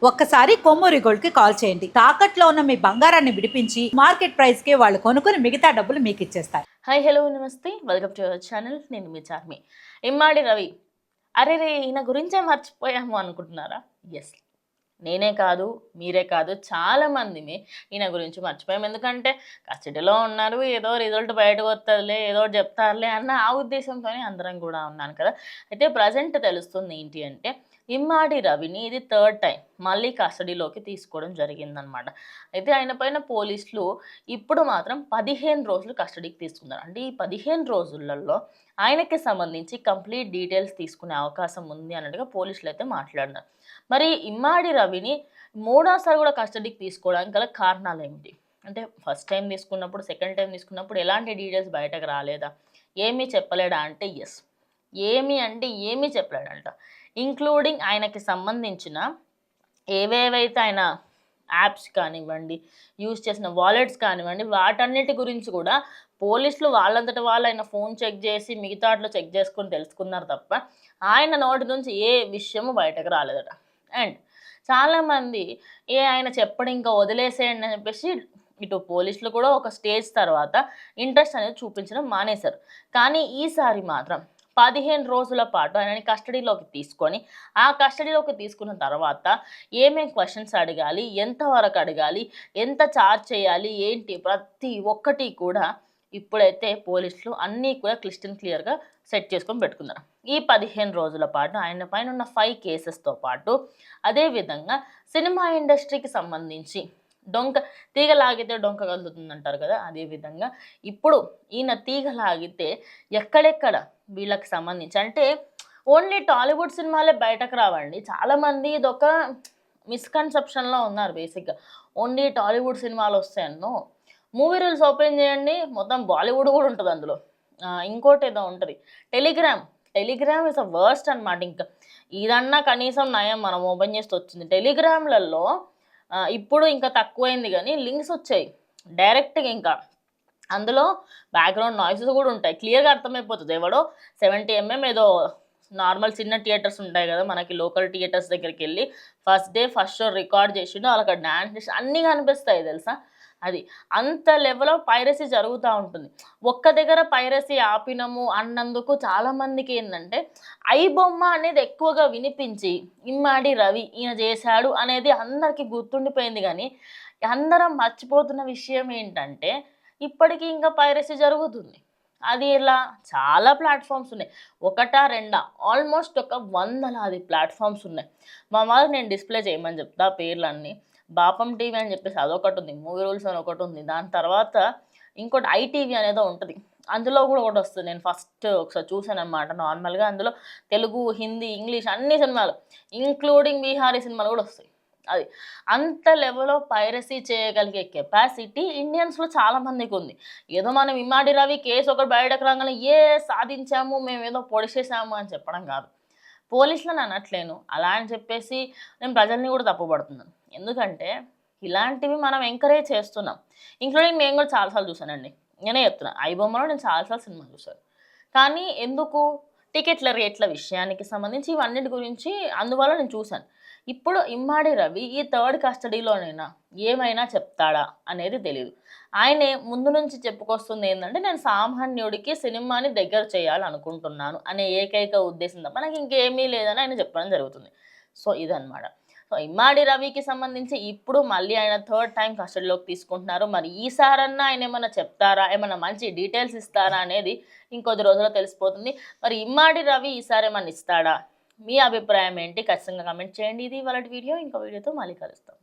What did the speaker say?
ఒక్కసారి కొమ్మూరి గోల్డ్ కి కాల్ చేయండి. తాకట్లో ఉన్న మీ బంగారాన్ని విడిపించి మార్కెట్ ప్రైస్ కి వాళ్ళు కొనుక్కుని మిగతా డబ్బులు మీకు ఇచ్చేస్తారు. హాయ్ హలో నమస్తే, వెల్కమ్ టు అవర్ ఛానల్. నేను మీ చార్మి. ఇమ్మాడి రవి, అరే రే ఈయన గురించే మర్చిపోయాము అనుకుంటున్నారా? ఎస్, నేనే కాదు, మీరే కాదు, చాలామంది ఈయన గురించి మర్చిపోయాం. ఎందుకంటే కస్టడీలో ఉన్నారు, ఏదో రిజల్ట్ బయటకు వస్తుందిలే, ఏదో చెప్తారులే అన్న ఆ ఉద్దేశంతోనే అందరం కూడా ఉన్నాను కదా. అయితే ప్రజెంట్ తెలుస్తుంది ఏంటి అంటే, ఇమ్మాడి రవిని ఇది థర్డ్ టైం మళ్ళీ కస్టడీలోకి తీసుకోవడం జరిగిందనమాట. అయితే ఆయన పైన పోలీసులు ఇప్పుడు మాత్రం 15 రోజులు కస్టడీకి తీసుకున్నారు. అంటే ఈ 15 రోజులలో ఆయనకి సంబంధించి కంప్లీట్ డీటెయిల్స్ తీసుకునే అవకాశం ఉంది అన్నట్టుగా పోలీసులు అయితే మాట్లాడినారు. మరి ఇమ్మాడి రవిని మూడోసారి కూడా కస్టడీకి తీసుకోవడానికి గల కారణాలు ఏమిటి అంటే, ఫస్ట్ టైం తీసుకున్నప్పుడు, సెకండ్ టైం తీసుకున్నప్పుడు ఎలాంటి డీటెయిల్స్ బయటకు రాలేదా, ఏమీ చెప్పలేడా అంటే ఎస్, ఏమీ చెప్పలేడంట. ఇంక్లూడింగ్ ఆయనకి సంబంధించిన ఏవేవైతే ఆయన యాప్స్ కానివ్వండి, యూజ్ చేసిన వాలెట్స్ కానివ్వండి, వాటన్నిటి గురించి కూడా పోలీసులు వాళ్ళంతట వాళ్ళు ఆయన ఫోన్ చెక్ చేసి మిగతా వాటిలో చెక్ చేసుకొని తెలుసుకున్నారు తప్ప ఆయన నోటి నుంచి ఏ విషయము బయటకు రాలేదట. అండ్ చాలామంది ఆయన చెప్పడం ఇంకా వదిలేసేయండి అని చెప్పేసి ఇటు పోలీసులు కూడా ఒక స్టేజ్ తర్వాత ఇంట్రెస్ట్ అనేది చూపించడం మానేశారు. కానీ ఈసారి మాత్రం 15 రోజుల పాటు ఆయనని కస్టడీలోకి తీసుకొని, ఆ కస్టడీలోకి తీసుకున్న తర్వాత ఏమేం క్వశ్చన్స్ అడగాలి, ఎంతవరకు అడగాలి, ఎంత ఛార్జ్ చేయాలి, ఏంటి ప్రతి ఒక్కటి కూడా ఇప్పుడైతే పోలీసులు అన్నీ కూడా క్లియర్గా సెట్ చేసుకొని పెట్టుకున్నారు. ఈ 15 రోజుల పాటు ఆయన పైన ఉన్న 5 కేసెస్తో పాటు అదేవిధంగా సినిమా ఇండస్ట్రీకి సంబంధించి తీగ లాగితే డొంక కదులుతుంది అంటారు కదా, అదేవిధంగా ఇప్పుడు ఈయన తీగ లాగితే ఎక్కడెక్కడ వీళ్ళకి సంబంధించి అంటే ఓన్లీ టాలీవుడ్ సినిమాలే బయటకు రావండి. చాలామంది ఇదొక మిస్కన్సెప్షన్లో ఉన్నారు. బేసిక్గా ఓన్లీ టాలీవుడ్ సినిమాలు వస్తాయన్నో, మూవీ రూల్స్ ఓపెన్ చేయండి మొత్తం బాలీవుడ్ కూడా ఉంటుంది అందులో. ఇంకోటి ఏదో ఉంటుంది టెలిగ్రామ్ ఇస్ అ వర్స్ట్ అనమాట. ఇంకా ఇదన్నా కనీసం నయం మనం ఓపెన్ చేస్తే వచ్చింది. టెలిగ్రామ్లలో ఇప్పుడు ఇంకా తక్కువైంది కానీ లింక్స్ వచ్చాయి డైరెక్ట్గా. ఇంకా అందులో బ్యాక్గ్రౌండ్ నాయిసెస్ కూడా ఉంటాయి, క్లియర్గా అర్థమైపోతుంది. ఎవడో 70 mm ఏదో నార్మల్ చిన్న థియేటర్స్ ఉంటాయి కదా మనకి, లోకల్ థియేటర్స్ దగ్గరికి వెళ్ళి first day first show record చేసిండు, వాళ్ళకి డాన్స్ చేసి అన్నీ కనిపిస్తాయి తెలుసా. అది అంత లెవెల్ ఆఫ్ పైరసీ జరుగుతూ ఉంటుంది. ఒక్క దగ్గర పైరసీ ఆపినము అన్నందుకు చాలామందికి ఏంటంటే ఐబొమ్మ అనేది ఎక్కువగా వినిపించి ఇమ్మాడి రవి ఈయన చేశాడు అనేది అందరికీ గుర్తుండిపోయింది. కానీ అందరం మర్చిపోతున్న విషయం ఏంటంటే ఇప్పటికీ ఇంకా పైరసీ జరుగుతుంది. అది ఇలా చాలా ప్లాట్ఫామ్స్ ఉన్నాయి, ఒకటా రెండా, ఆల్మోస్ట్ ఒక 100లాది ప్లాట్ఫామ్స్ ఉన్నాయి. మా వాళ్ళకి నేను డిస్ప్లే చేయమని చెప్తా పేర్లన్నీ. బాపం టీవీ అని చెప్పేసి అదొకటి ఉంది, మూవీ రూల్స్ అని ఒకటి ఉంది, దాని తర్వాత ఇంకోటి ఐటీవీ అనేదో ఉంటుంది, అందులో కూడా ఒకటి వస్తుంది. నేను ఫస్ట్ ఒకసారి చూసాను అనమాట. నార్మల్గా అందులో తెలుగు, హిందీ, ఇంగ్లీష్ అన్ని సినిమాలు ఇంక్లూడింగ్ బీహారీ సినిమాలు కూడా వస్తాయి. అది అంత లెవెల్లో పైరసీ చేయగలిగే కెపాసిటీ ఇండియన్స్లో చాలామందికి ఉంది. ఏదో మనం ఇమ్మాడి రవి కేసు ఒకటి బయటకు రాగానే సాధించాము, మేము ఏదో పొడిచేసాము అని చెప్పడం కాదు. పోలీసులను అనట్లేను, అలా అని చెప్పేసి నేను ప్రజల్ని కూడా తప్పుపడుతున్నాను. ఎందుకంటే ఇలాంటివి మనం ఎంకరేజ్ చేస్తున్నాం. ఇంక్లూడింగ్ నేను కూడా చాలాసార్లు చూసానండి, నేనే చెప్తున్నా, ఐబొమ్మలో నేను చాలాసార్లు సినిమా చూసాను. కానీ ఎందుకు టికెట్ల రేట్ల విషయానికి సంబంధించి ఇవన్నిటి గురించి అందువల్ల నేను చూశాను. ఇప్పుడు ఇమ్మాడి రవి ఈ థర్డ్ కస్టడీలోనైనా ఏమైనా చెప్తాడా అనేది తెలియదు. ఆయనే ముందు నుంచి చెప్పుకొస్తుంది ఏంటంటే, నేను సామాన్యుడికి సినిమాని దగ్గర చేయాలనుకుంటున్నాను అనే ఏకైక ఉద్దేశం తప్ప నాకు ఇంకేమీ లేదని ఆయన చెప్పడం జరుగుతుంది. సో ఇదన్నమాట. సో ఇమ్మాడి రవికి సంబంధించి ఇప్పుడు మళ్ళీ ఆయన థర్డ్ టైం కస్టడీలోకి తీసుకుంటున్నారు. మరి ఈసారన్నా ఆయన ఏమైనా చెప్తారా, ఏమైనా మంచి డీటెయిల్స్ ఇస్తారా అనేది ఇంకొద్ది రోజుల్లో తెలిసిపోతుంది. మరి ఇమ్మాడి రవి ఈసారి ఏమన్నా ఇస్తాడా, మీ అభిప్రాయం ఏంటి ఖచ్చితంగా కమెంట్ చేయండి. ఇది ఇవాళ వీడియో, ఇంకో వీడియోతో మళ్ళీ కలుస్తాం.